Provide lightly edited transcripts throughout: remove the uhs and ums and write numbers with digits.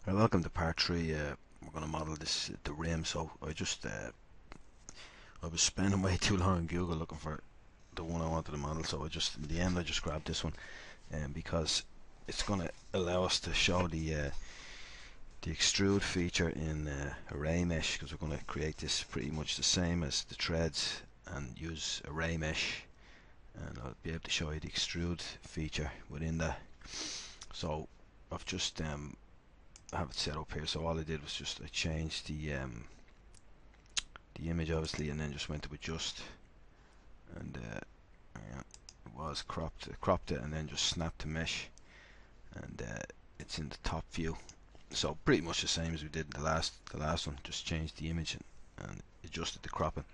Right, welcome to part 3. We're going to model the rim. So I was spending way too long on Google looking for the one I wanted to model. So in the end I just grabbed this one, because it's going to allow us to show the extrude feature in ArrayMesh, because we're going to create this pretty much the same as the threads and use ArrayMesh, and I'll be able to show you the extrude feature within that. So I've just have it set up here. So all I did was I changed the image obviously, and then just went to adjust, and it was cropped it, and then just snapped to mesh, and it's in the top view. So pretty much the same as we did in the last one. Just changed the image and adjusted the cropping.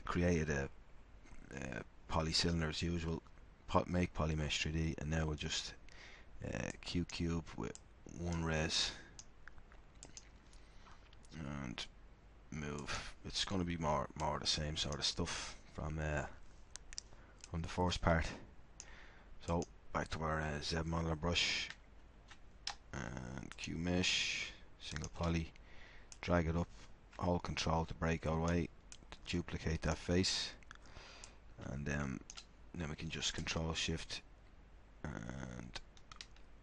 Created a poly cylinder as usual. Make polymesh 3D, and now we'll just cube with one res and move. It's going to be more the same sort of stuff from the first part. So back to our Zmodeler brush and Q mesh, single poly, drag it up, hold control to break our way, to duplicate that face, and then we can just control shift and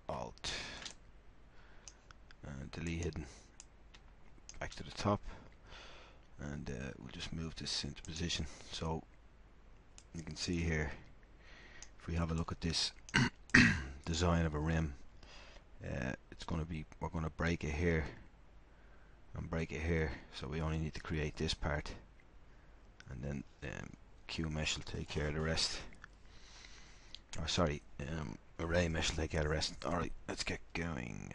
alt and delete hidden back to the top, and we'll just move this into position. So you can see here, if we have a look at this design of a rim, it's going to be, we're going to break it here and break it here, so we only need to create this part, and then Q mesh will take care of the rest, or sorry, ArrayMesh will take care of the rest. Alright, let's get going.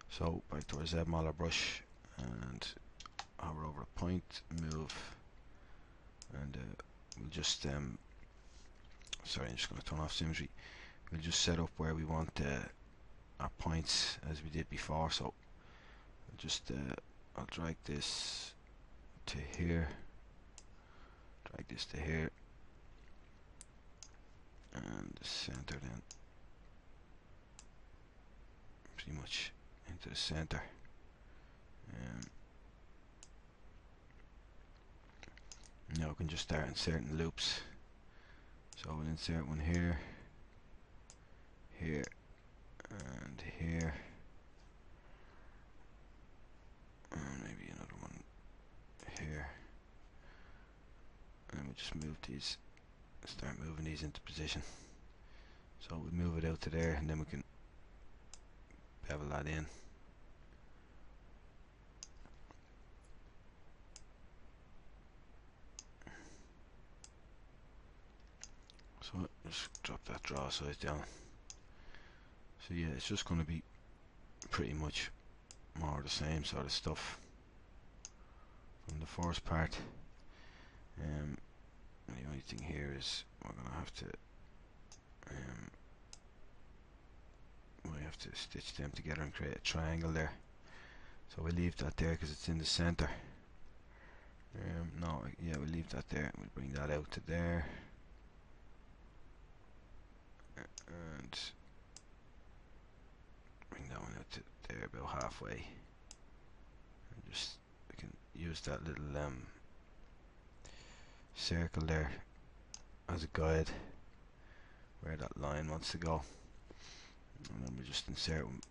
So back to our Zmodeler brush, and hover over a point, move, and we'll just sorry, I'm just going to turn off symmetry. We'll just set up where we want our points as we did before. So I'll just I'll drag this to here, drag this to here, and the center then pretty much into the center. Now we can just start inserting loops. So we'll insert one here, here, and here, and maybe another one here, and we'll just move these, start moving these into position. So we move it out to there, and then we can bevel that in. So just drop that draw size down. So yeah, it's just going to be pretty much more the same sort of stuff from the first part. The only thing here is we're going to have to we have to stitch them together and create a triangle there. So we'll leave that there because it's in the center. No, yeah, we'll leave that there. We'll bring that out to there, and bring that one out to there, about halfway. And just, we can use that little circle there as a guide where that line wants to go, and then we just insert one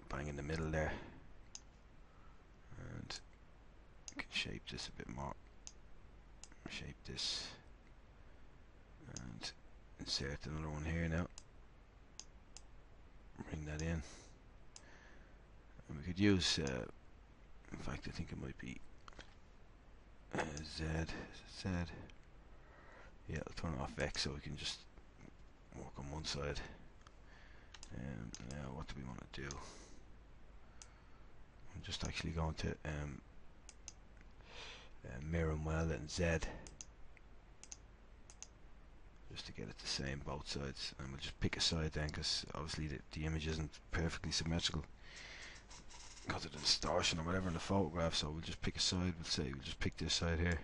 bang in the middle there, and we can shape this a bit more, shape this, and insert another one here now, bring that in, and we could use in fact I think it might be Z, yeah, I'll turn off X so we can just work on one side. And now what do we want to do? I'm just actually going to mirror and weld it in Z, just to get it the same both sides, and we'll just pick a side then, because obviously the image isn't perfectly symmetrical because of the distortion or whatever in the photograph. So we'll just pick a side. We'll just pick this side here,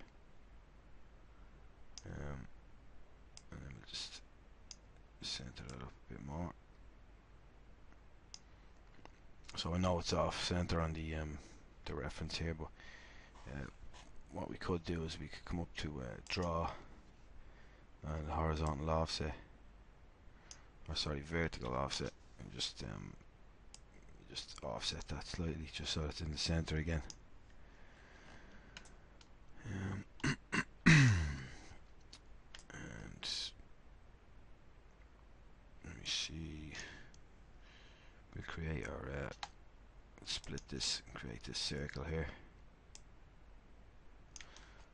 and then we'll just center that up a bit more. So I know it's off center on the reference here, but what we could do is we could come up to draw and horizontal offset, or sorry, vertical offset, and just offset that slightly just so it's in the center again. And let me see, we'll create our split this and create this circle here.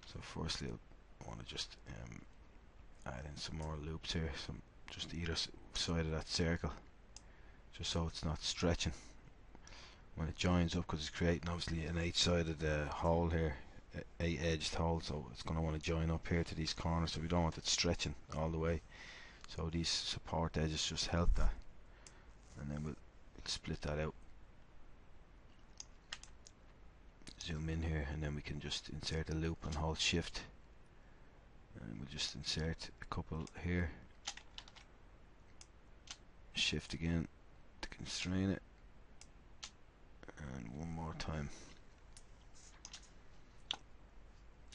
So firstly I want to just add in some more loops here, some just either side of that circle, just so it's not stretching when it joins up, because it's creating obviously an 8-sided hole here, 8-edged hole, so it's going to want to join up here to these corners, so we don't want it stretching all the way. So these support edges just help that, and then we'll split that out, zoom in here, and then we can just insert a loop and hold shift, and we'll just insert a couple here, shift again to constrain it, and one more time.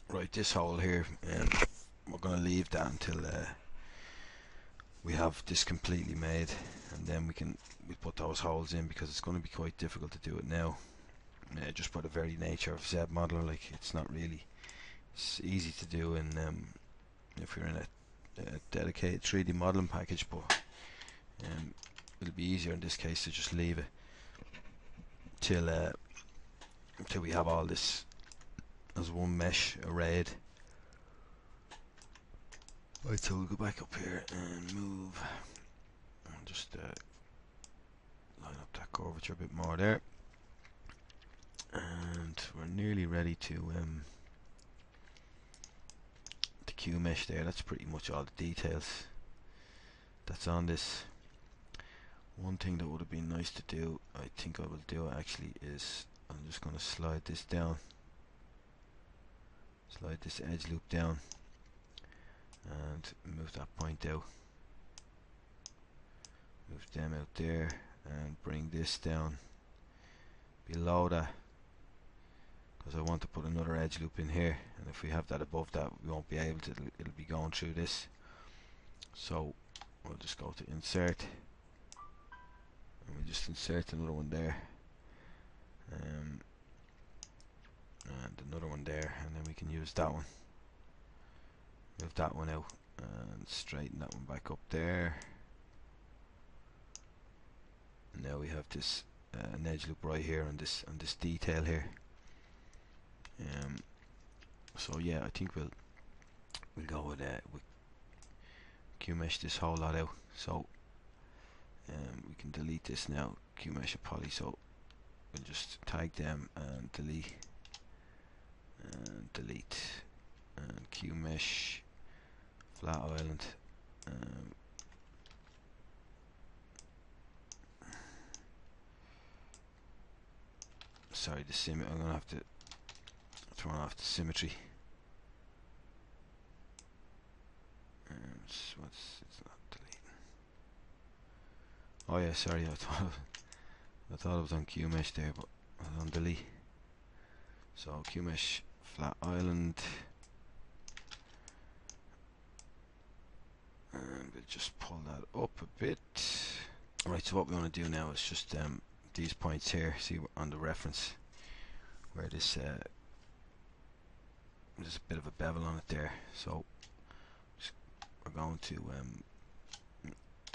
Right, this hole here, we're going to leave that until we have this completely made, and then we put those holes in, because it's going to be quite difficult to do it now, just by the very nature of Zmodeler. Like, it's easy to do in if you're in a dedicated 3D modeling package, but it'll be easier in this case to just leave it till we have all this as one mesh arrayed. Right, so we'll go back up here and move and just line up that curvature a bit more there, and we're nearly ready to Q mesh there. That's pretty much all the details that's on this. One thing that would have been nice to do, I think I will do actually, is I'm just going to slide this down, slide this edge loop down, and move that point out, move them out there, and bring this down below that, because I want to put another edge loop in here, and if we have that above that we won't be able to, it'll be going through this. So we'll just go to insert, and we just insert another one there, and another one there, and then we can use that one, move that one out, and straighten that one back up there. And now we have this an edge loop right here on this detail here. So yeah, I think we'll go with QMesh this whole lot out. So we can delete this now, QMesh a poly, so we'll just tag them and delete and delete, and QMesh flat island, sorry, the I'm gonna have to turn off the symmetry. It's not deleting. Oh yeah, sorry, I thought it was on QMesh there, but I was on delete. So QMesh flat island, and we'll just pull that up a bit. Right, so what we want to do now is just these points here, see on the reference where this there's a bit of a bevel on it there, so we're going to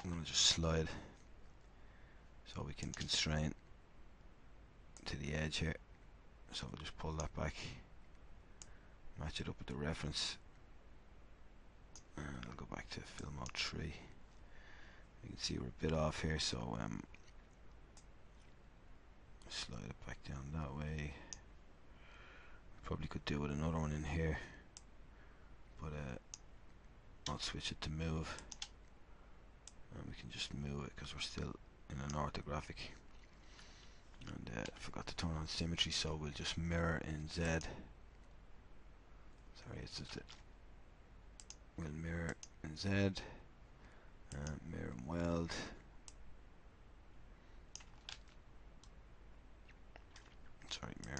I'm going to just slide so we can constrain to the edge here. So we'll just pull that back, match it up with the reference, and I'll go back to fill mode 3. You can see we're a bit off here, so slide it back down that way. Probably could do with another one in here, but I'll switch it to move, and we can just move it because we're still in an orthographic. And I forgot to turn on symmetry, so we'll just mirror in Z. Sorry, it's just we'll mirror in Z, mirror and weld,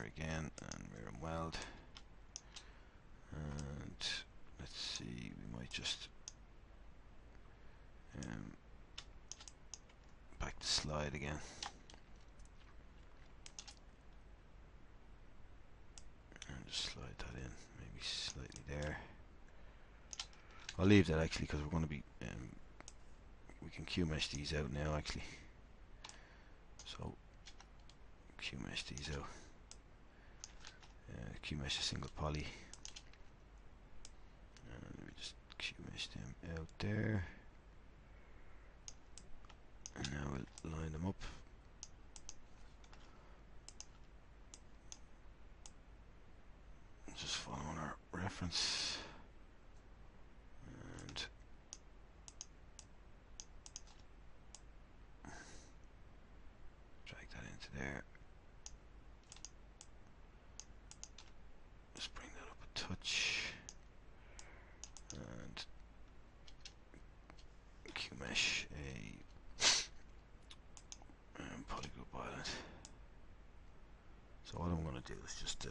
there again and mirror and weld. And let's see, we might just back to slide again. And just slide that in, maybe slightly there. I'll leave that actually because we're going to be, we can Q-mesh these out now actually. So, Q-mesh these out. Q-mesh a single poly. And we just Q-mesh them out there. And now we'll line them up. Just following our reference. And drag that into there. Just bring that up a touch. And Q-mesh a polygroup island. So what I'm going to do is just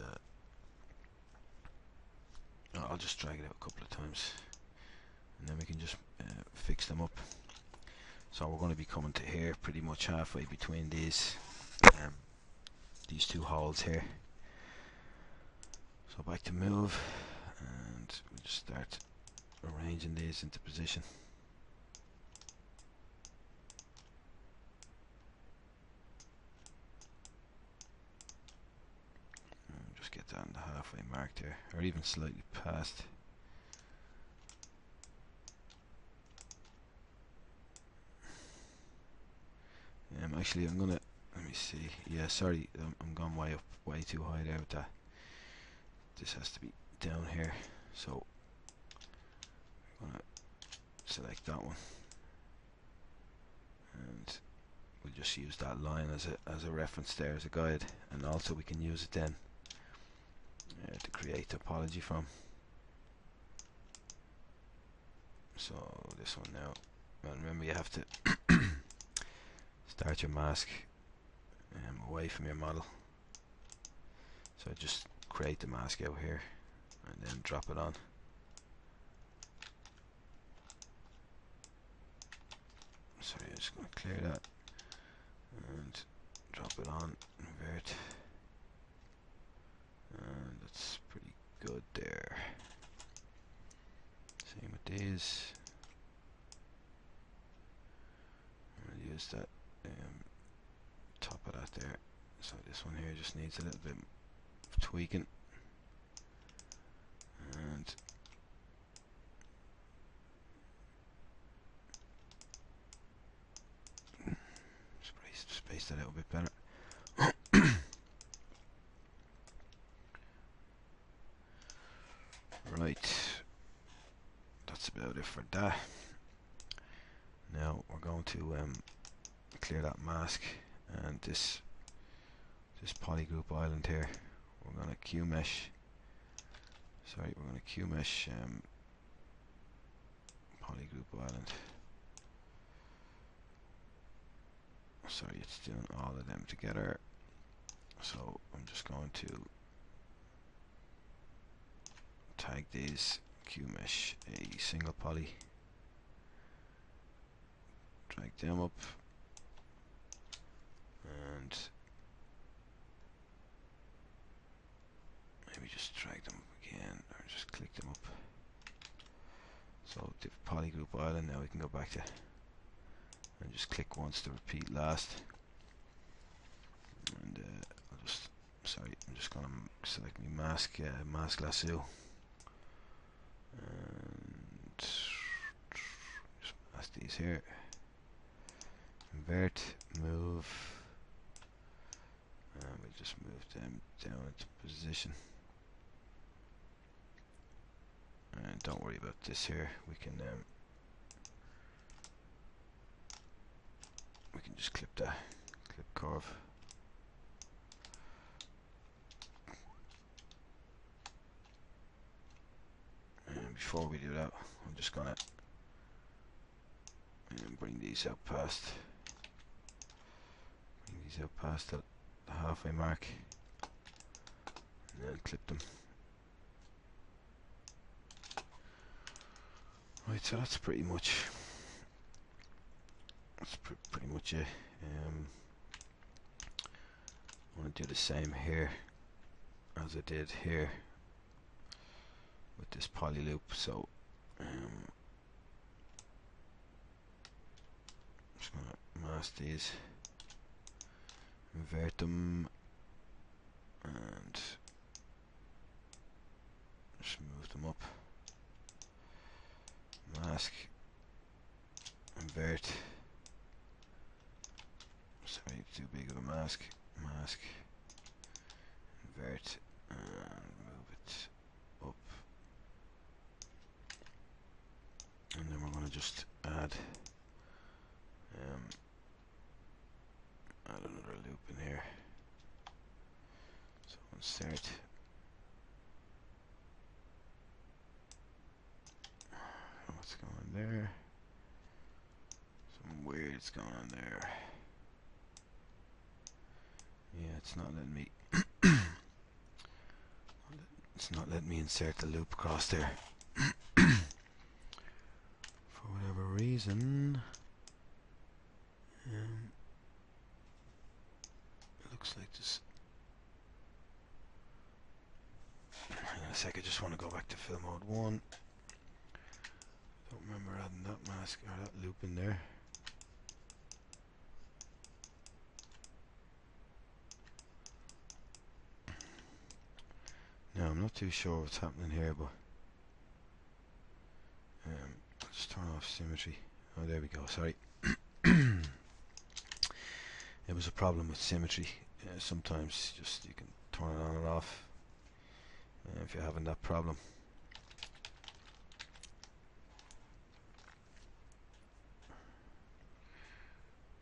I'll just drag it out a couple of times and then we can just fix them up. So we're going to be coming to here pretty much halfway between these two holes here. So back to move, and we just start arranging these into position. Just get that in the halfway mark there, or even slightly past. Actually, I'm gonna, let me see. Yeah, sorry, I'm gone way up, way too high there with that. This has to be down here. So I'm gonna select that one, and we'll just use that line as a reference there, as a guide, and also we can use it then to create topology from. So this one now, and remember you have to start your mask away from your model. So just create the mask out here and then drop it on. Sorry, I'm just going to clear that and drop it on, invert, and that's pretty good there. Same with these. I'm going to use that top of that there. So this one here just needs a little bit of tweaking, and space that out a bit better. Right, that's about it for that. Now we're going to clear that mask, and this polygroup island here, we're going to Q-mesh. Sorry, we're going to Q-mesh polygroup island. Sorry, it's doing all of them together. So I'm just going to tag these Q-mesh a single poly. Drag them up, and maybe just drag them up again, or just click them up. So the polygroup island, now we can go back to and just click once to repeat last. And I'll just, sorry, I'm just going to select my mask, mask lasso, and just mask these here. Invert, move, and we'll just move them down into position. And don't worry about this here. We can just clip that, clip curve. And before we do that, I'm just gonna bring these out past. Bring these out past the halfway mark. and then clip them. Right, so that's pretty much it. I want to do the same here as I did here with this poly loop. So just gonna mask these, invert them, and just move them up. Mask, invert. Sorry, too big of a mask. Mask, invert, and move it up. And then we're going to just add another loop in here. So insert. What's going on there? Some weird's going on there. Yeah, it's not letting me. It's not letting me insert the loop across there. For whatever reason. It looks like this. Hang on a sec, I just want to go back to fill mode 1. Don't remember adding that mask or that loop in there. Now I'm not too sure what's happening here, but I'll just turn off symmetry. Oh, there we go, sorry. It was a problem with symmetry. Sometimes just you can turn it on and off if you're having that problem.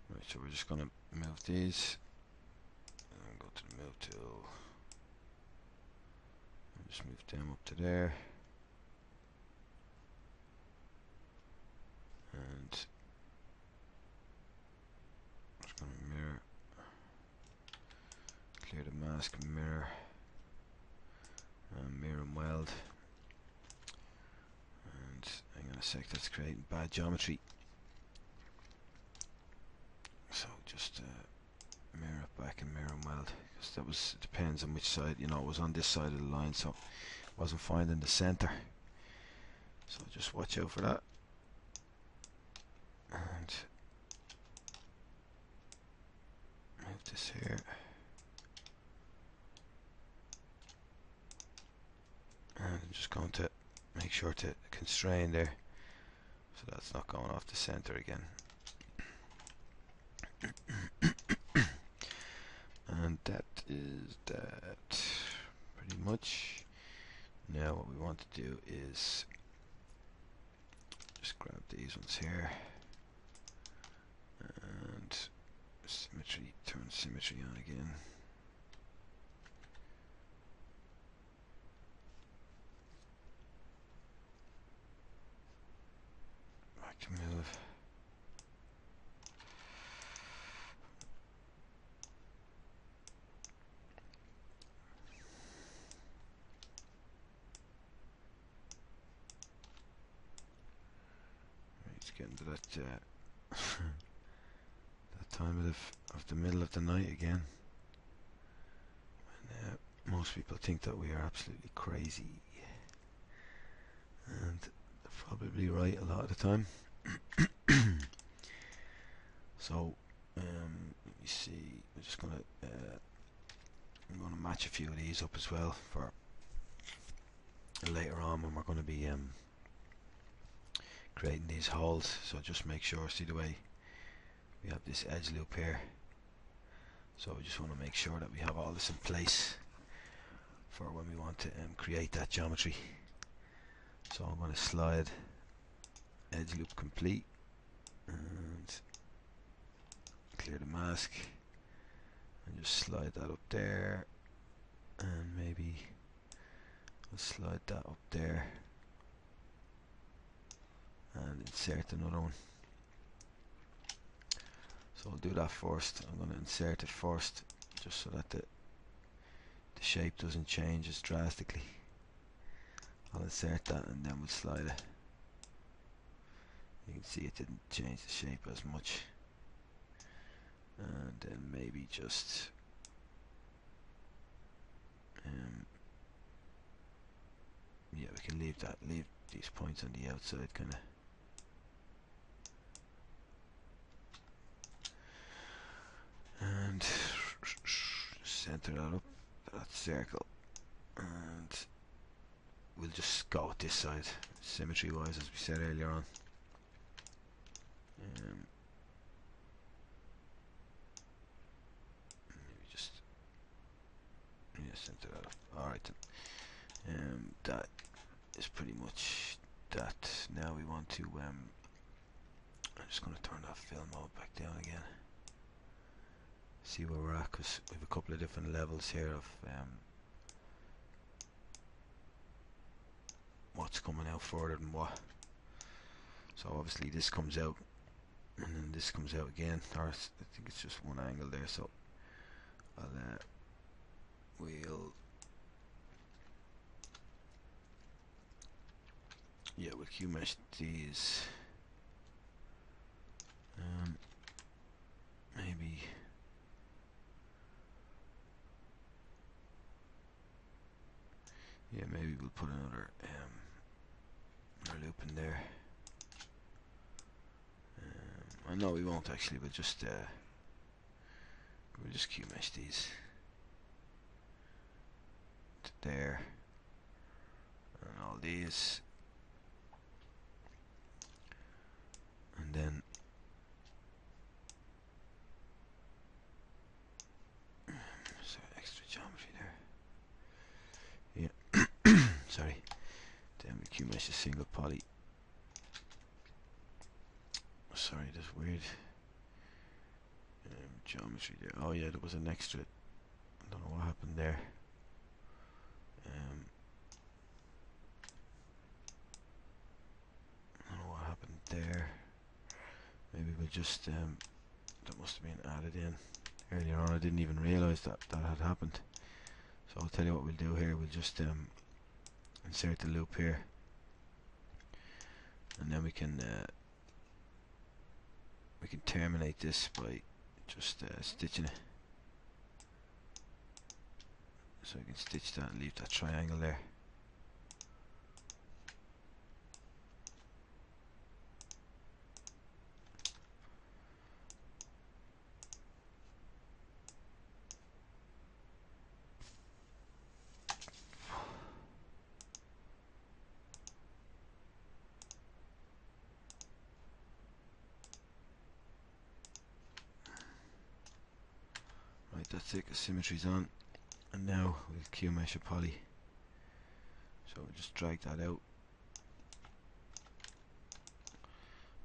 Right, so we're just going to move these and go to the move tool and just move them up to there, and just going to mirror, clear the mask, mirror, and mirror and weld. And hang on a sec, that's creating bad geometry. So just mirror it back and mirror and weld, because that was, it depends on which side, you know, it was on this side of the line, so it wasn't finding the center. So just watch out for that. And move this here. And I'm just going to make sure to constrain there, so that's not going off the center again. And that is that pretty much. Now what we want to do is just grab these ones here and symmetry, turn symmetry on again. Back to move. Getting to that that time of the middle of the night again, when most people think that we are absolutely crazy, and they're probably right a lot of the time. So let me see, I'm just gonna match a few of these up as well for later on when we're going to be creating these holes. So just make sure, see the way we have this edge loop here, so we just want to make sure that we have all this in place for when we want to create that geometry. So I'm going to slide edge loop complete and clear the mask and just slide that up there, and maybe I'll slide that up there and insert another one. So I'll do that first. I'm going to insert it first, just so that the the shape doesn't change as drastically. I'll insert that and then we'll slide it. You can see it didn't change the shape as much. And then maybe just yeah, we can leave these points on the outside kind of. And center that up, that circle, and we'll just go with this side, symmetry wise, as we said earlier on. Maybe just center that up. Alright then. That is pretty much that. Now we want to I'm just going to turn that fill mode back down again. See where we're at, because we have a couple of different levels here of what's coming out further than what. So obviously this comes out and then this comes out again, or I think it's just one angle there, so we'll Q mesh these. Maybe maybe we'll put another loop in there. I know we won't actually, we'll just Q mesh these to there, and all these, and then extra geometry there. Yeah. Sorry. Then we Q mesh a single poly. Sorry, that's weird. Geometry there. Oh yeah, there was an extra. I don't know what happened there. I don't know what happened there. Maybe we'll just that must have been added in earlier on. I didn't even realise that had happened. So I'll tell you what we'll do here. We'll just insert the loop here, and then we can terminate this by just stitching it. So you can stitch that and leave that triangle there. Right, that's it, the symmetry's on. And now we'll Q mesh a poly. So we'll just drag that out.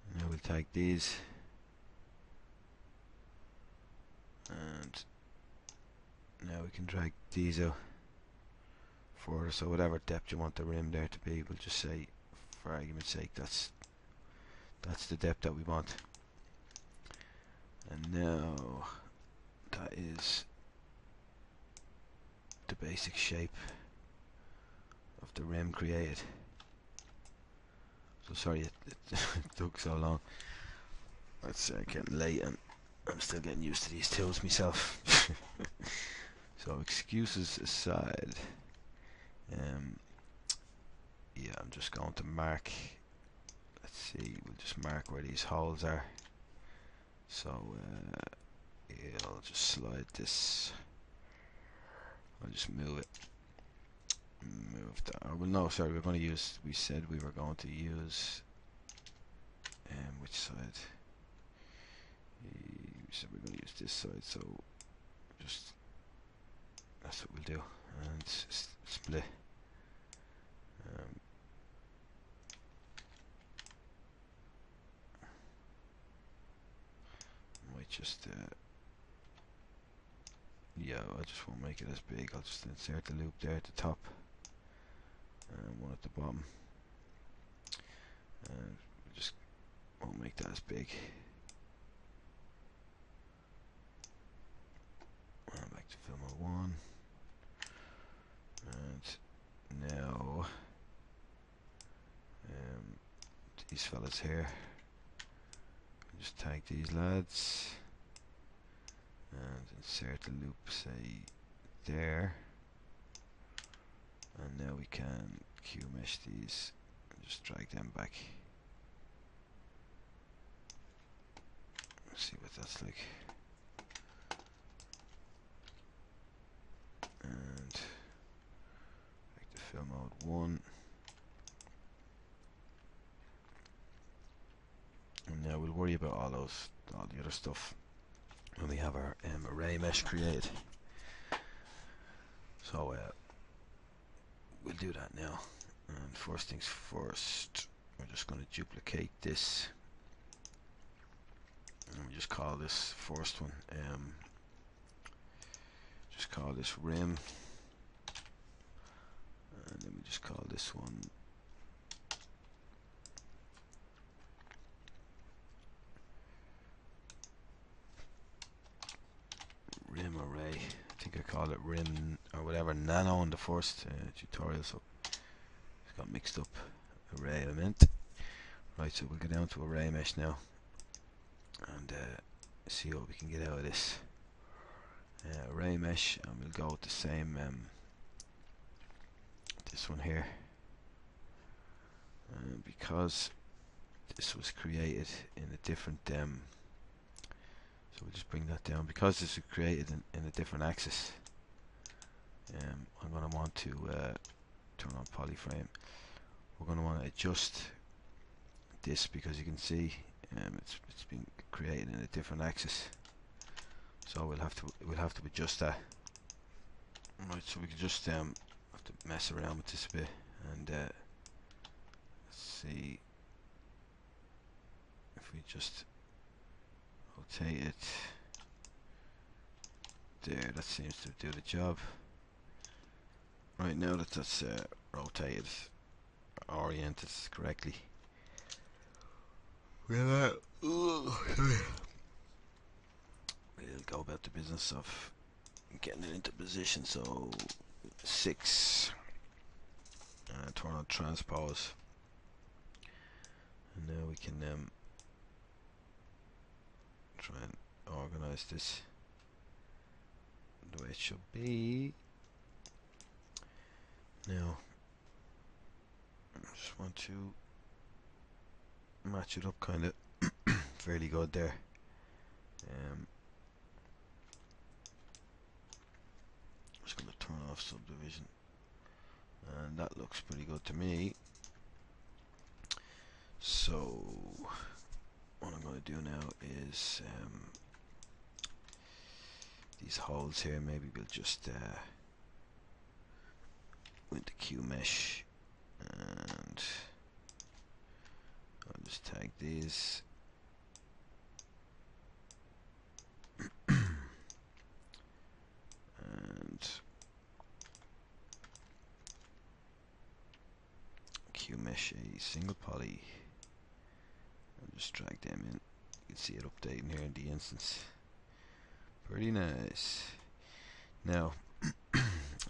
And now we'll tag these. And now we can drag these out further. So whatever depth you want the rim there to be, we'll just say, for argument's sake, that's the depth that we want. And now that is the basic shape of the rim created. So sorry it took so long. It's getting late and I'm still getting used to these tools myself. So excuses aside, yeah, I'm just going to mark, let's see, we'll just mark where these holes are. So yeah, I'll just slide this, I'll just move it, move that. Oh, well no, sorry, we're going to use, we said we were going to use which side? We said we're going to use this side, so just, that's what we'll do, and split. Might just yeah, I just won't make it as big. I'll just insert the loop there at the top and one at the bottom, and we just won't make that as big. And back to film 1. these fellas here. Just tag these lads and insert the loop, say there, and now we can Q mesh these and just drag them back. Let's see what that's like. And back to fill mode 1. And now we'll worry about all the other stuff when we have our array mesh created. So we'll do that now. And first things first, we're just going to duplicate this, and we just call this first one. Just call this rim, and then we just call this one rim array. I think I called it rim or whatever nano in the first tutorial, so it's got mixed up. Array element. Right, so we'll go down to ArrayMesh now and see what we can get out of this. ArrayMesh, and we'll go with the same this one here, because this was created in a different so we'll just bring that down. Because this was created in a different axis, I'm going to want to turn on polyframe. We're going to want to adjust this because you can see it's been created in a different axis, so we'll have to adjust that. Right, so we can just have to mess around with this a bit, and let's see if we just rotate it there. That seems to do the job. Right, now that that's rotated, oriented correctly, we'll go about the business of getting it into position. So 6, turn on transpose, and now we can try and organize this the way it should be. Now I just want to match it up kind of fairly good there. Just going to turn off subdivision, and that looks pretty good to me. So what I'm going to do now is these holes here, maybe we'll just go into Q mesh, and I'll just tag these. And Q mesh a single poly, and just drag them in. You can see it updating here in the instance. Pretty nice. Now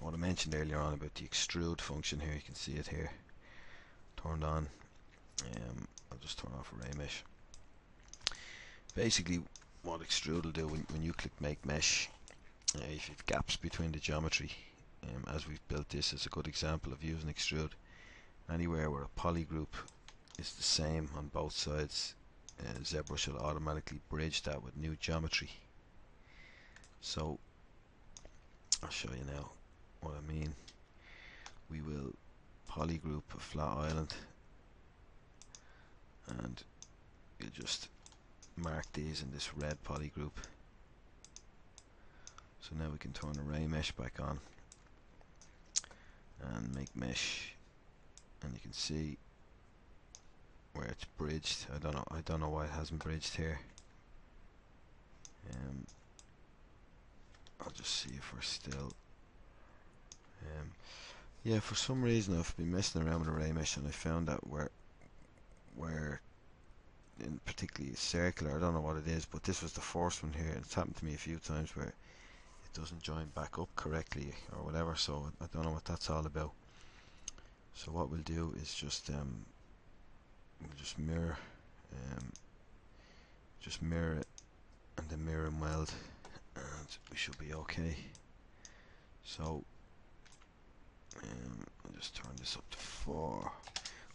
what I mentioned earlier on about the extrude function here, you can see it here turned on. I'll just turn off ArrayMesh. Basically what extrude will do when you click make mesh, if you have gaps between the geometry, as we've built this as a good example of using extrude, anywhere where a poly group is the same on both sides, Zbrush will automatically bridge that with new geometry. So I'll show you now what I mean. We will polygroup a flat island, and we'll just mark these in this red polygroup. So now we can turn ArrayMesh back on and make mesh, and you can see where it's bridged. I don't know why it hasn't bridged here. I'll just see if we're still yeah, for some reason I've been messing around with ArrayMesh, and I found that where in particularly circular, I don't know what it is, but this was the first one here, and it's happened to me a few times where it doesn't join back up correctly or whatever, so I don't know what that's all about. So what we'll do is just we'll just mirror, it, and then mirror and weld, and we should be okay. So I'll just turn this up to 4.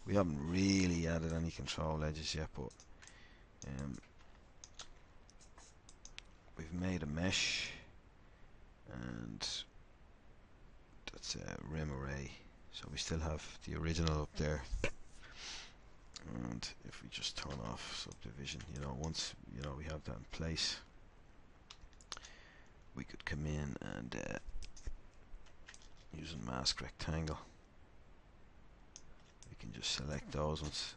We haven't really added any control edges yet, but we've made a mesh, and that's a rim array, so we still have the original up there. And if we just turn off subdivision, once we have that in place, we could come in and using mask rectangle, we can just select those ones,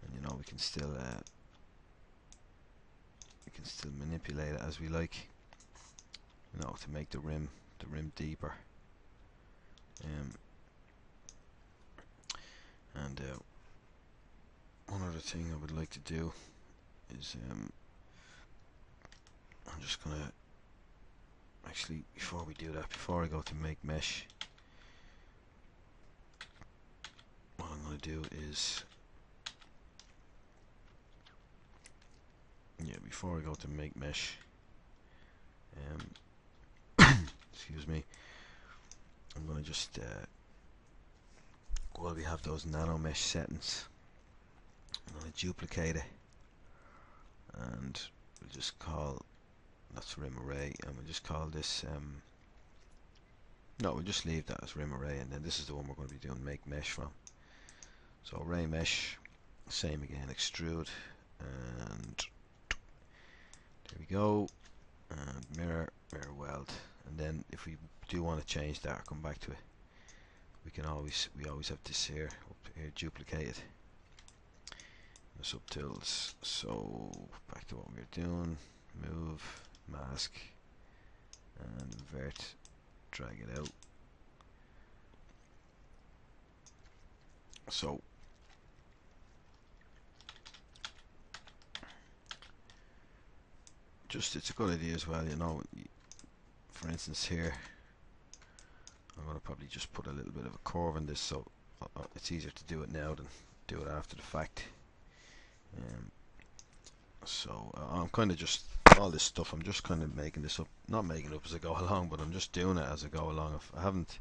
and we can still manipulate it as we like, to make the rim deeper. And one other thing I would like to do is I'm just gonna actually, before we do that, before I go to make mesh, what I'm gonna do is, before I go to make mesh, excuse me, I'm gonna just while we have those nano mesh settings, I'm going to duplicate it, and we'll just call, that's rim array, and we'll just call this, no, we'll just leave that as rim array, and then this is the one we're going to be doing make mesh from. So array mesh, same again, extrude, and there we go, and mirror weld, and then if we do want to change that or come back to it, we always have this here, up here, duplicate it. The subtools, so back to what we were doing, move, mask, and invert, drag it out. So it's a good idea as well, for instance here, I'm going to probably just put a little bit of a curve in this, so it's easier to do it now than do it after the fact. So I'm kind of just, all this stuff, I'm just kind of making this up, not making it up as I go along, but I'm just doing it as I go along. I haven't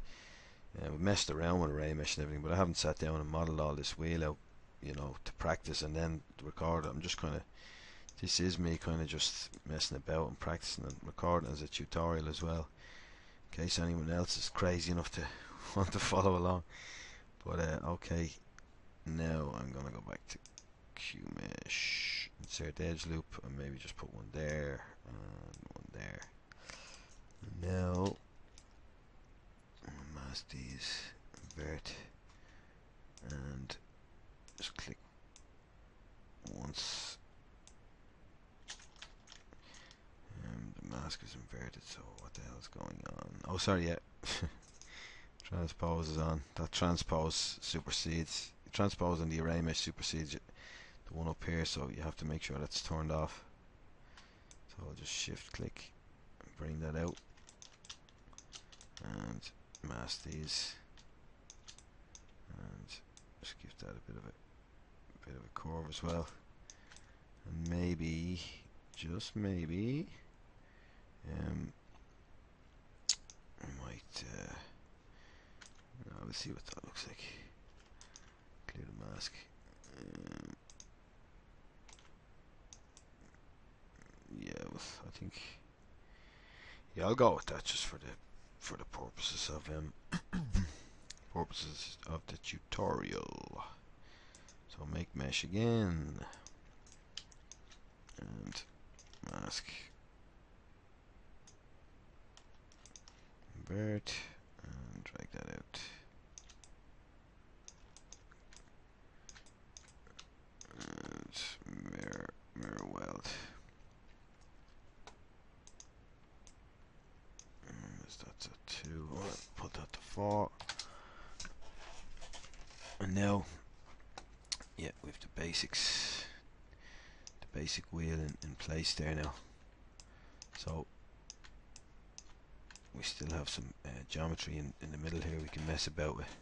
messed around with ArrayMesh and everything, but I haven't sat down and modeled all this wheel out, to practice and then record it. I'm just kind of, this is me kind of just messing about and practicing and recording as a tutorial as well, in case anyone else is crazy enough to want to follow along. But okay, now I'm gonna go back to QMesh, insert edge loop, and maybe just put one there and one there. Now I'm gonna mask these, invert, and just click once. The mask is inverted, so what the hell is going on? Oh, sorry, yeah. Transpose is on. That transpose supersedes. Transpose and the ArrayMesh supersedes the one up here, so you have to make sure that's turned off. So I'll just shift click and bring that out, and mask these, and just give that a bit of a curve as well, and maybe, just maybe, I might, let's see what that looks like. Clear the mask. Yeah, I think, yeah, I'll go with that just for the purposes of the tutorial. So make mesh again, and mask, invert, and drag that out. And mirror weld. That's a 2. Put that to 4. And now, yeah, with the basics, the basic wheel in place there now. So we still have some geometry in the middle here we can mess about with.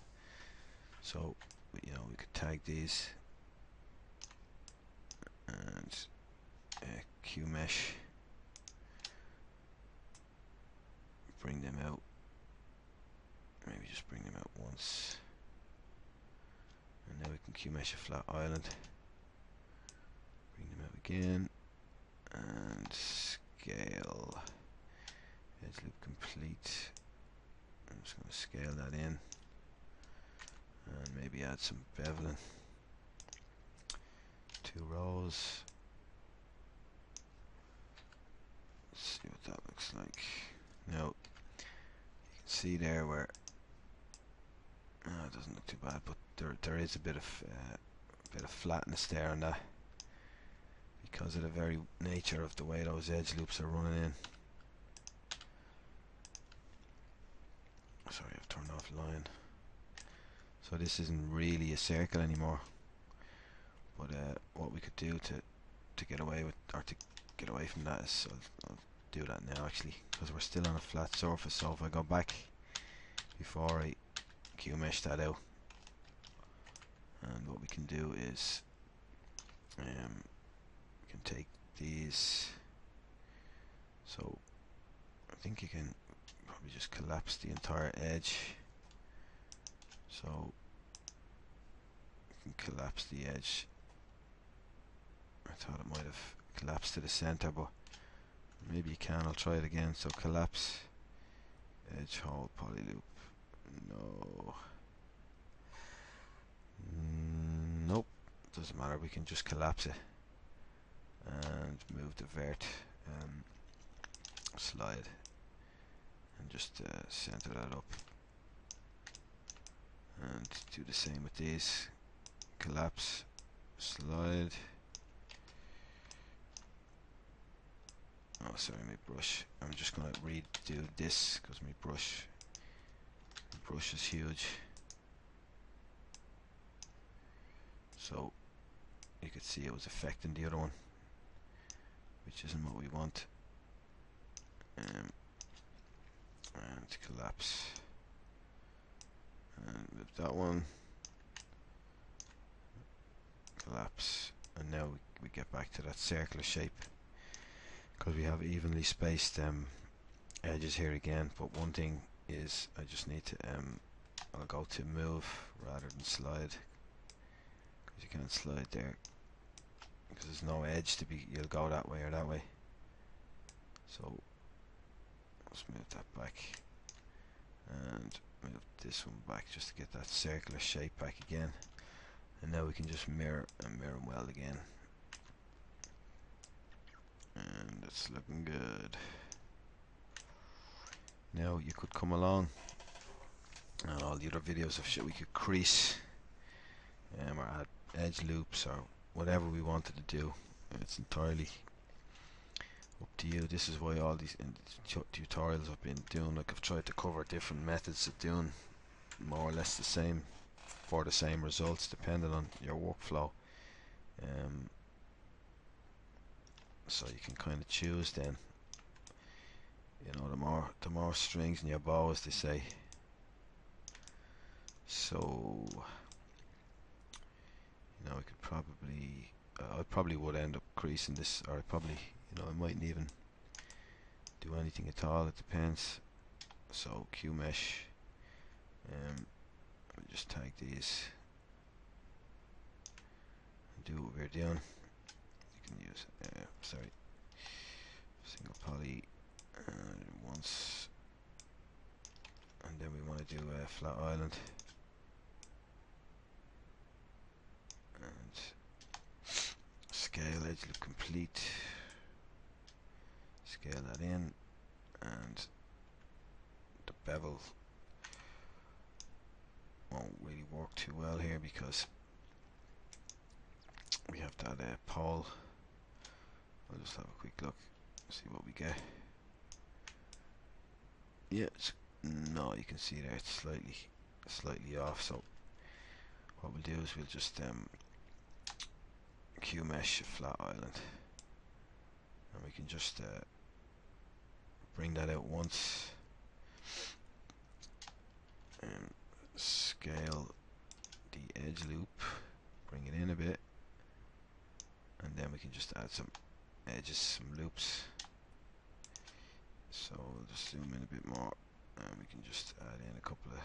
So we could tag these and Q mesh, bring them out, maybe just bring them out once, and now we can Q mesh a flat island, bring them out again, and scale edge loop complete. I'm just going to scale that in and maybe add some beveling. 2 rows. Let's see what that looks like. Now you can see there where it doesn't look too bad, but there is a bit of flatness there on that because of the very nature of the way those edge loops are running in. Sorry, I've turned off line. So this isn't really a circle anymore. But what we could do to get away with, or to get away from that, is I'll do that now actually, because we're still on a flat surface. So if I go back before I Q mesh that out, and what we can do is we can take these. So I think you can probably just collapse the entire edge. So you can collapse the edge. I thought it might have collapsed to the center, but maybe you can. I'll try it again. So collapse edge hole poly loop. No. Nope. Doesn't matter. We can just collapse it and move the vert slide and just center that up, and do the same with these. Collapse, slide. Oh, sorry, my brush. I'm just going to redo this because my brush is huge. So you could see it was affecting the other one, which isn't what we want. And collapse, and with that one, collapse, and now we get back to that circular shape because we have evenly spaced edges here again. But one thing is, I just need to I'll go to move rather than slide, because you can't slide there because there's no edge to be. You'll go that way or that way. So let's move that back and move this one back just to get that circular shape back again. And now we can just mirror and weld again, and it's looking good. Now you could come along, and all the other videos of shit we could crease or add edge loops or whatever we wanted to do. It's entirely up to you. This is why all these tutorials I've been doing, like I've tried to cover different methods of doing more or less the same for the same results, depending on your workflow. So you can kind of choose then, you know, the more strings in your bow, as they say. So you know, I could probably I probably would end up creasing this, or I probably, you know, I mightn't even do anything at all. It depends. So Q mesh, I'll just tag these and do what we're doing. You can use sorry, single poly once, and then we want to do a flat island, and scale edge loop complete, scale that in, and the bevel won't really work too well here because we have that pole. I'll just have a quick look, see what we get. Yeah, no, you can see there it's slightly off. So what we'll do is we'll just Q mesh a flat island, and we can just bring that out once, and scale the edge loop, bring it in a bit, and then we can just add some edges, some loops. So we'll just zoom in a bit more, and we can just add in a couple of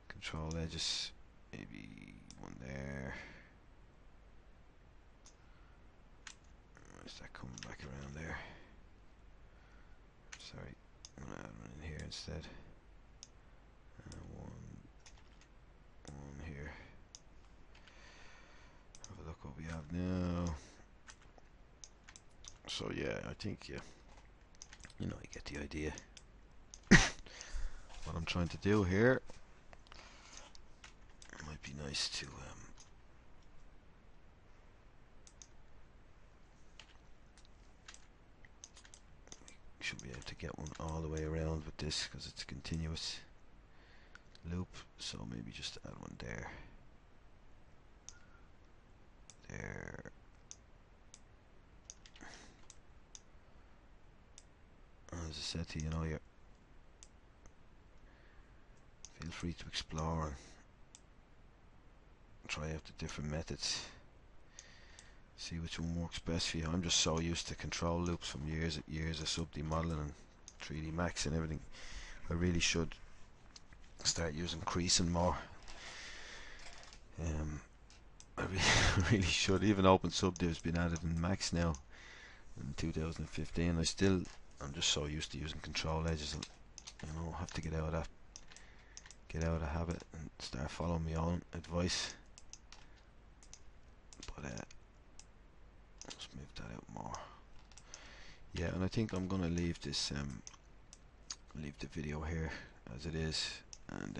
control edges, maybe one there. Where's that coming back around there? Sorry, I'm gonna add one in here instead. One here. Have a look what we have now. So yeah, I think you know, you get the idea. What I'm trying to do here. It might be nice to should be able to get one all the way around with this because it's a continuous loop. So maybe just add one there. There. As I said to you, know, you feel free to explore and try out the different methods. See which one works best for you. I'm just so used to control loops from years of sub-D modeling and 3D Max and everything. I really should start using creasing more. I really should. Even Open Subdiv's been added in Max now in 2015. I'm just so used to using control edges. You know, have to get out of the habit and start following my own advice. But let's move that out more. Yeah, and I think I'm gonna leave this leave the video here as it is, and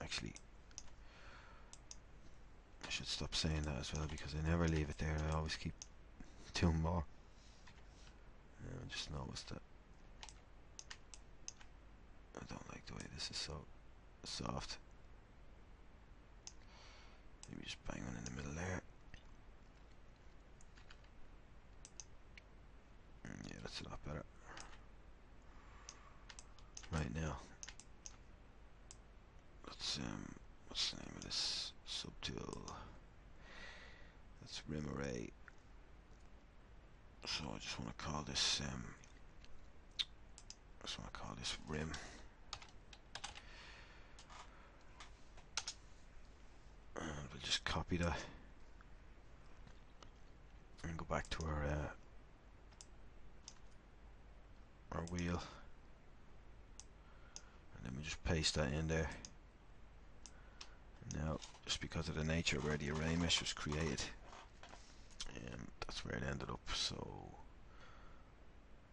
actually I should stop saying that as well, because I never leave it there. I always keep doing more. I just noticed that I don't like the way this is so soft. Maybe just bang one in the middle there. Yeah, that's a lot better. Right now, let's what's the name of this subtool? That's rim array. So I just want to call this rim. And we'll just copy that and go back to our wheel, and then we just paste that in there. And now, just because of the nature where the ArrayMesh was created, that's where it ended up. So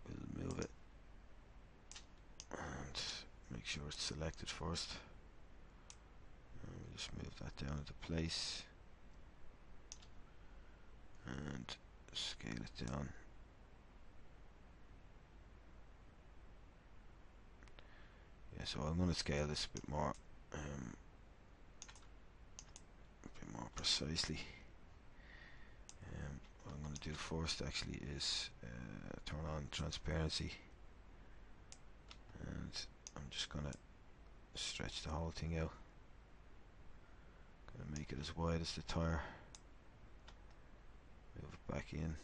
we'll move it and make sure it's selected first. And we'll just move that down into place and scale it down. Yeah, so I'm going to scale this a bit more precisely. What I'm going to do first actually is turn on transparency, and I'm just going to stretch the whole thing out. Going to make it as wide as the tire. Move it back in.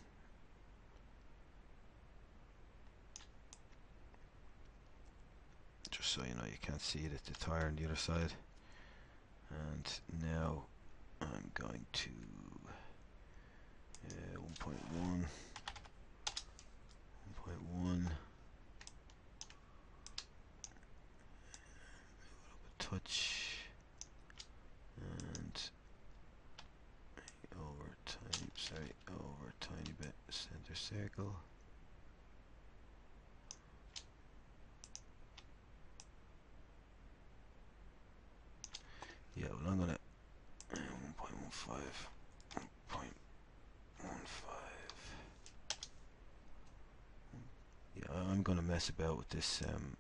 Just so you know, you can't see it at the tire on the other side. And now I'm going to 1.1, touch, and over a tiny bit, center circle. Yeah, well, I'm gonna 1.15. Yeah, I'm gonna mess about with this and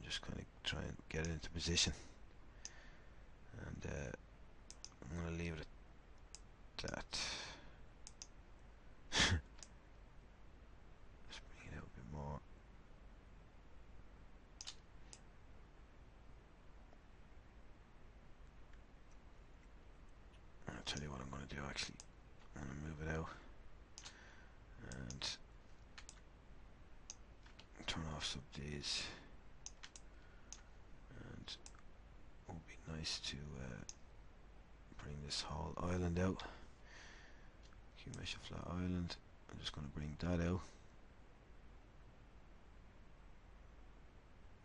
just kind of try and get it into position, and I'm gonna leave it at that. Just bring it out a bit more. tell you what I'm going to do actually. I'm going to move it out and turn off some of these, and it would be nice to bring this whole island out. Mesh a flat island. I'm just going to bring that out,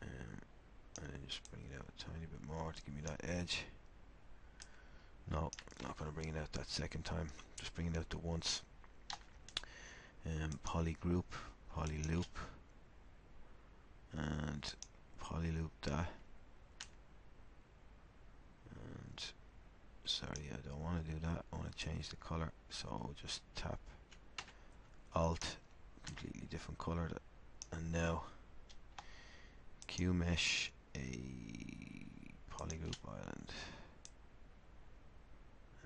and then just bring it out a tiny bit more to give me that edge. No, I'm not going to bring it out that second time, just bring it out to once. Poly group, poly loop, and poly loop that. And sorry, I don't want to do that. I want to change the color, so I'll just tap Alt, completely different color, and now Q mesh a polygroup island,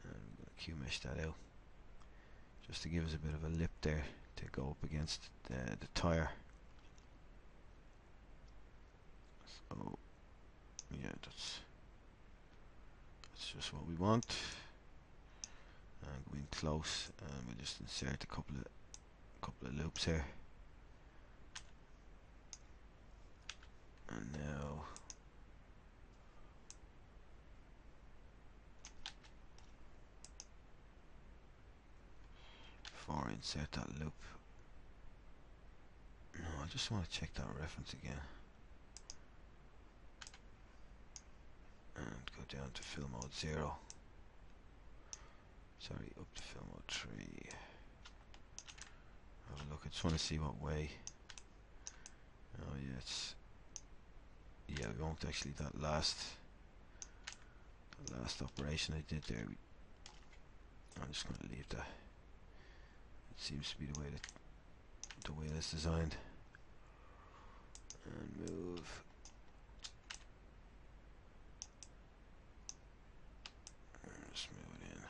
and I'm going to Q mesh that out just to give us a bit of a lip there to go up against the tire. So yeah, that's just what we want. And go in close, and we'll just insert a couple of loops here. And now before I insert that loop, no, I just want to check that reference again and go down to fill mode 0. Sorry, up to fill mode 3. Have a look. I just want to see what way. Oh yeah, we won't actually. That last operation I did there, I'm just going to leave that. It seems to be the way it's designed. And move. And just move it in.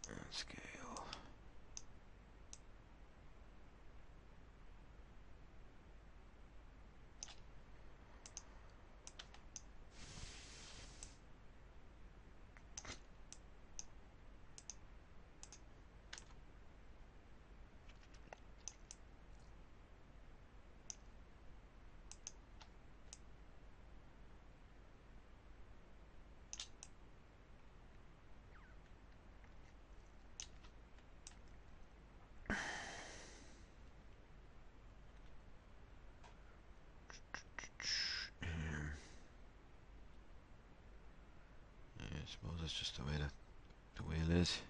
And scale. I suppose that's just the way it is.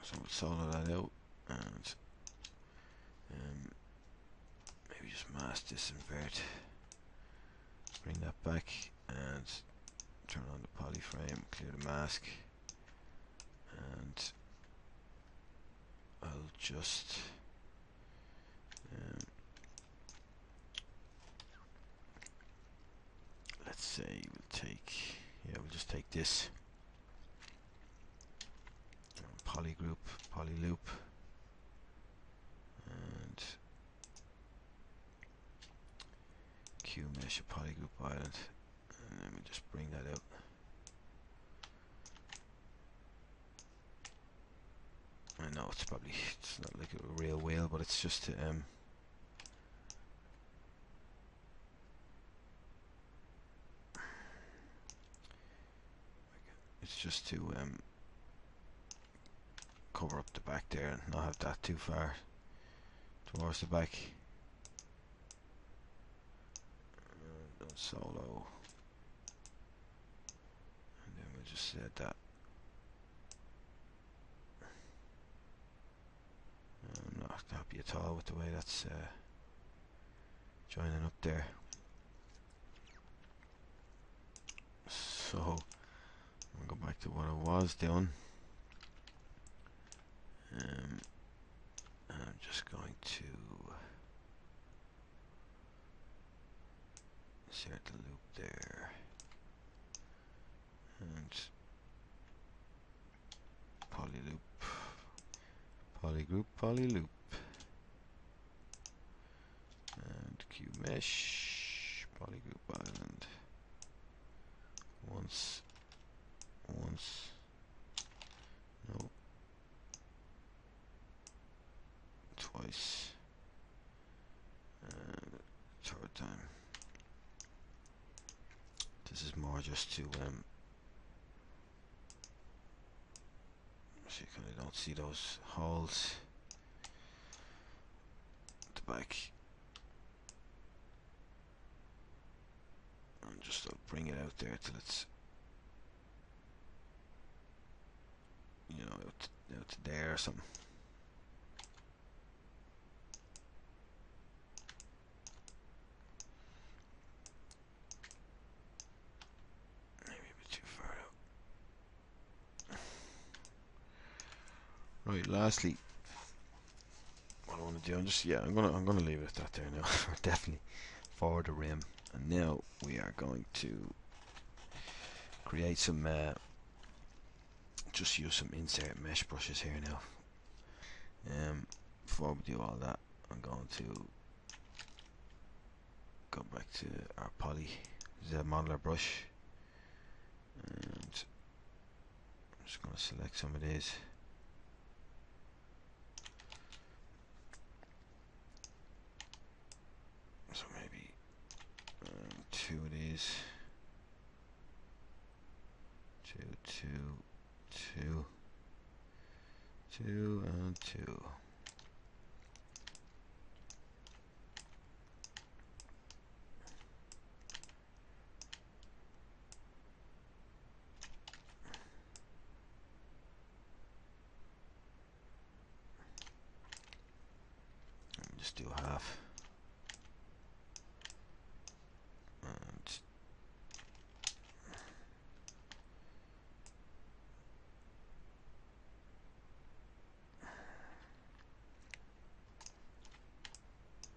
So we'll solo that out, and maybe just mask this invert, bring that back, and turn on the poly frame, clear the mask, and I'll just let's say we'll just take this poly group, poly loop, and Q mesh a poly group island, and then we just bring that out. I know it's not like a real whale, but it's just to cover up the back there and not have that too far towards the back. Solo, and then we'll just set that. I'm not happy at all with the way that's joining up there. So I'll go back to what I was doing. And I'm just going to insert the loop there, and poly loop, poly group, poly loop, and Q mesh, poly group island, once, no, twice, and third time. This is more just to so you kind of don't see those holes at the back, and just bring it out there till it's, you know, out to there or something. Maybe a bit too far out. Right, lastly, what I want to do, I'm gonna leave it at that there now. We're definitely for the rim, and now we are going to create some just use some insert mesh brushes here now. Before we do all that, I'm going to go back to our poly Zmodeler brush, and I'm just going to select some of these. So maybe 2 of these, 2 and 2. Just do half,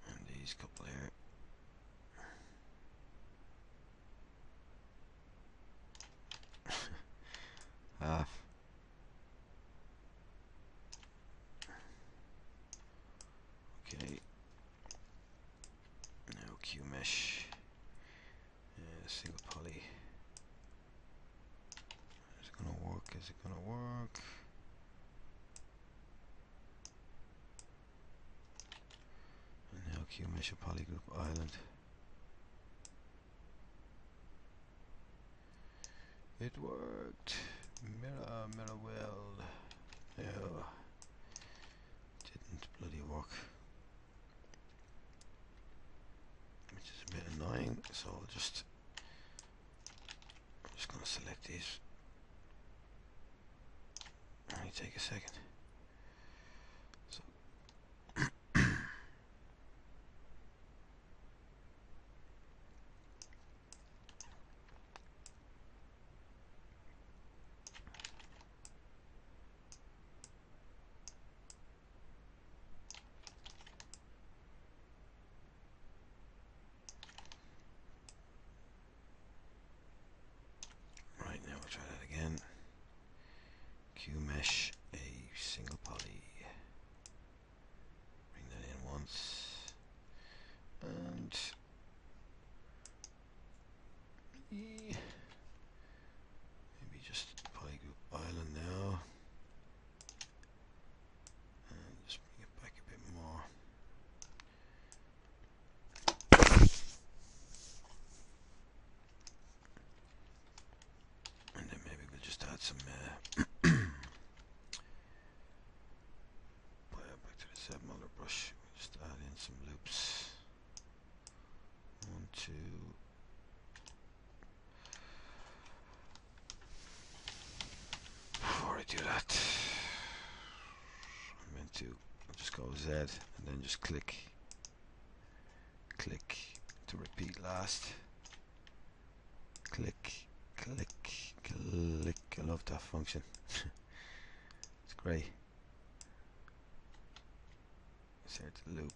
and these couple here. Half. Okay. Now Q mesh. Single poly. Is it gonna work? Is it gonna work? And now Q mesh a poly group island. It worked. Mirror weld. No, didn't bloody work. Which is a bit annoying. So I'm just gonna select these. Only take a second. So right, now we'll try that again. Q mesh a single poly. Bring that in once, and maybe just poly group island now, and just bring it back a bit more. And then maybe we'll just add some back to the Zmodeler brush. We'll just add in some loops. 1, 2. Before I do that, I'm meant to just go Z and then just click to repeat last. Click. I love that function. It's great. Insert the loop,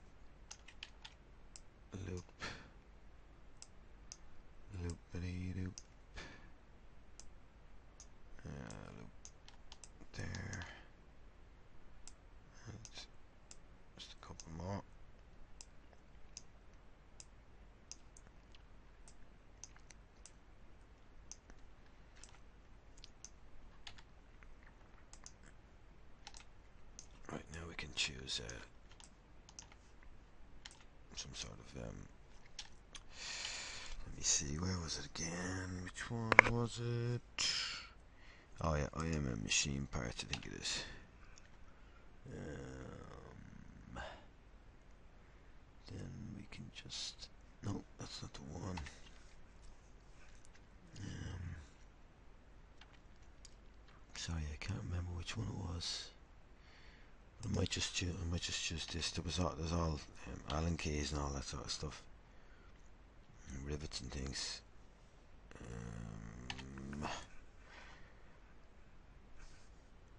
choose some sort of let me see, where was it again? Which one was it? Oh yeah, I am a machine parts, I think it is. Then we can just, no, that's not the one. Sorry, I can't remember which one it was. I might just choose this. There's all Allen keys and all that sort of stuff, and rivets and things.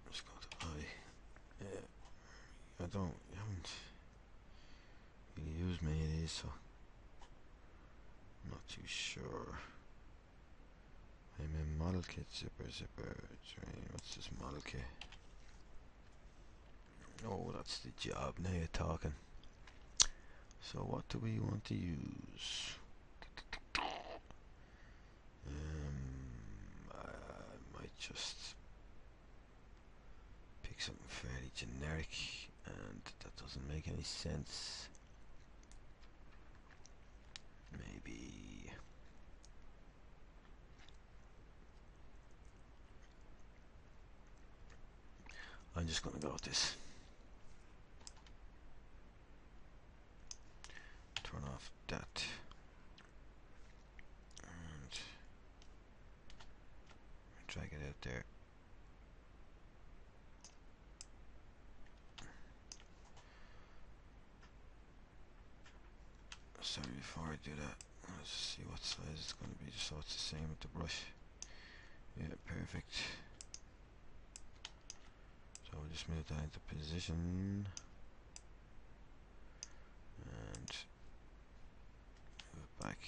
Let's go to I. Yeah, I haven't really used many of these, so I'm not too sure. I'm in model kit, zipper, train. What's this model kit? Oh, that's the job. Now you're talking. So what do we want to use? I might just pick something fairly generic, and that doesn't make any sense. Maybe I'm just gonna go with this. Turn off that and drag it out there. Sorry, before I do that, let's see what size it's going to be, just so it's the same with the brush. Yeah, perfect. So we'll just move that into position and move it back.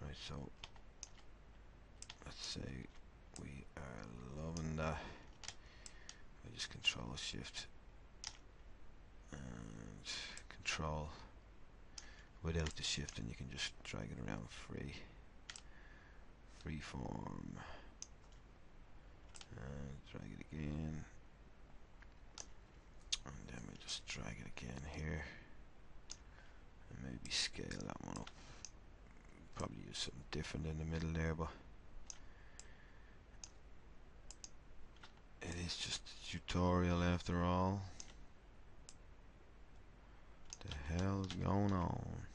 Right, so let's say we are loving that. We just Control Shift and Control without the shift, and you can just drag it around free form, and drag it again, and then we just drag it again here, and maybe scale that one up. Probably use something different in the middle there, but it is just a tutorial after all. The hell's going on?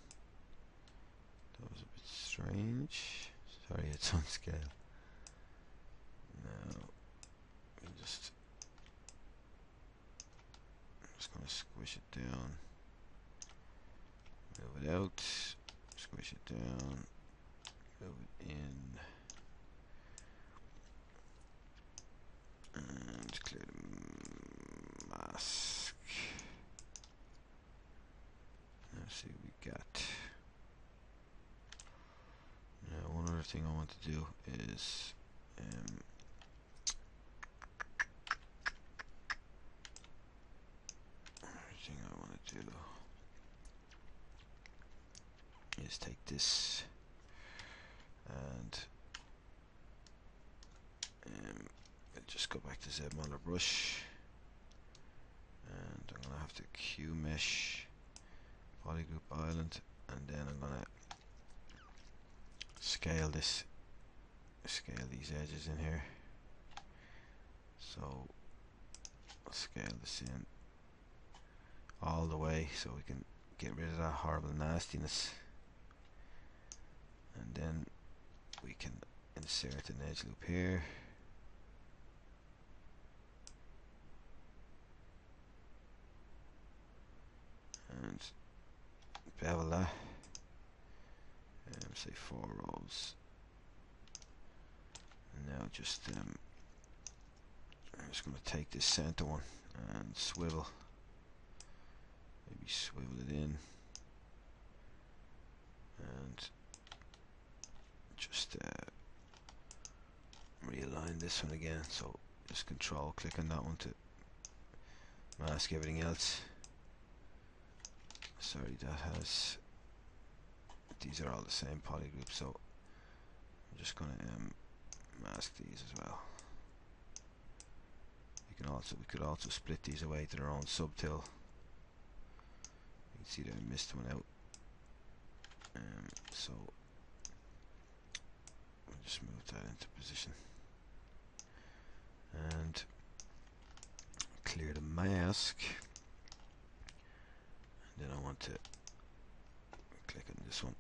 That was a bit strange. Sorry, it's on scale. Now I'm just gonna squish it down, move it out, squish it down, move it in, and clear the mask. Let's see what we got. Now one other thing I want to do is take this and I'll just go back to Zmodeler brush, and I'm gonna have to Q mesh polygroup island, and then I'm gonna scale these edges in here. So I'll scale this in all the way so we can get rid of that horrible nastiness, and then we can insert an edge loop here, and bevel that, say 4 rows. And now just I'm just going to take this center one and swivel, maybe swivel it in, and just realign this one again. So just Control click on that one to mask everything else. Sorry, these are all the same polygroup, so I'm just going to mask these as well, we could also split these away to their own subtool. You can see that I missed one out. So we'll just move that into position and clear the mask. And then I want to click on this one,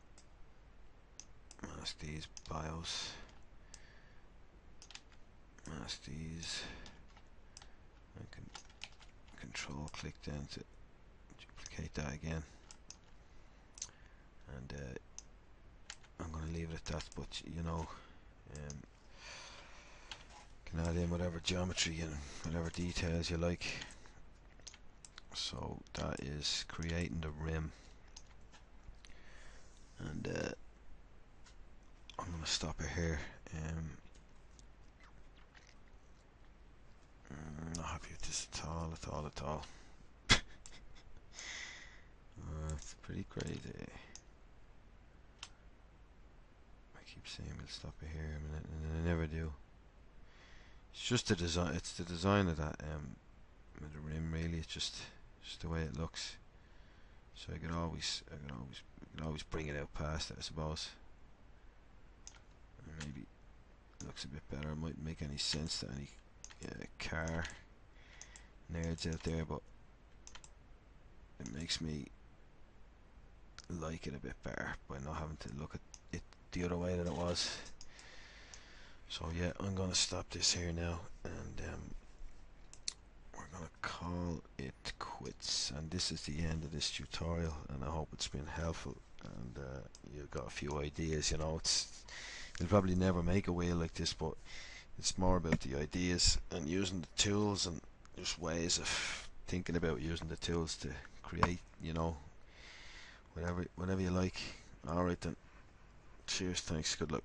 mask these BIOS, mask these. I can control click then to duplicate that again, and I'm going to leave it at that, but you know, can add in whatever geometry and whatever details you like. So that is creating the rim, and I'm going to stop it here. Not happy with this at all. It's pretty crazy. I keep saying we'll stop it here a minute, and then I never do. It's just the design. It's the design of that with the rim. Really, it's just the way it looks. So I can always bring it out past it, I suppose. Maybe it looks a bit better. It mightn't make any sense to any car nerds out there, but it makes me like it a bit better by not having to look at it the other way that it was. So yeah, I'm gonna stop this here now, and we're gonna call it quits, and this is the end of this tutorial, and I hope it's been helpful, and you've got a few ideas. You know, you'll probably never make a wheel like this, but it's more about the ideas and using the tools, and just ways of thinking about using the tools to create, you know, whatever you like. Alright then, cheers, thanks, good luck.